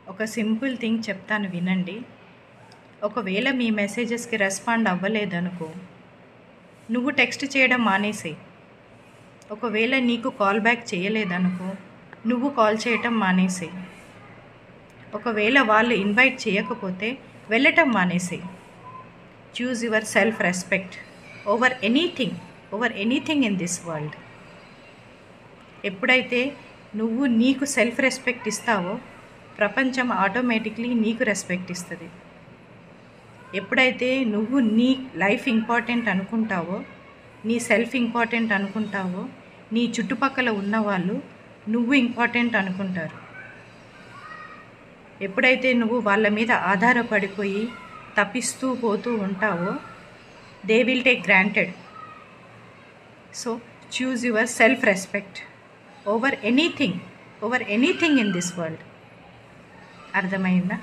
ఒక simple thing చెప్తాను వినండి. ఒకవేళ మీ మెసేజెస్కి రెస్పాండ్ అవ్వలేదనుకో, నువ్వు టెక్స్ట్ చేయడం మానేసేయి. ఒకవేళ నీకు కాల్ బ్యాక్ చేయలేదనుకో, నువ్వు కాల్ చేయటం మానేసేయి. ఒకవేళ వాళ్ళు ఇన్వైట్ చేయకపోతే వెళ్ళటం మానేసేయి. Choose your self respect over anything in this world. ఎప్పుడైతే నువ్వు నీకు సెల్ఫ్ రెస్పెక్ట్ ఇస్తావో, ప్రపంచం ఆటోమేటిక్లీ నీకు రెస్పెక్ట్ ఇస్తుంది. ఎప్పుడైతే నువ్వు నీ లైఫ్ ఇంపార్టెంట్ అనుకుంటావో, నీ సెల్ఫ్ ఇంపార్టెంట్ అనుకుంటావో, నీ చుట్టుపక్కల ఉన్నవాళ్ళు నువ్వు ఇంపార్టెంట్ అనుకుంటారు. ఎప్పుడైతే నువ్వు వాళ్ళ మీద ఆధారపడిపోయి తప్పిస్తూ పోతూ ఉంటావో, they will take granted. So choose your self respect over anything in this world. అర్థమైందా?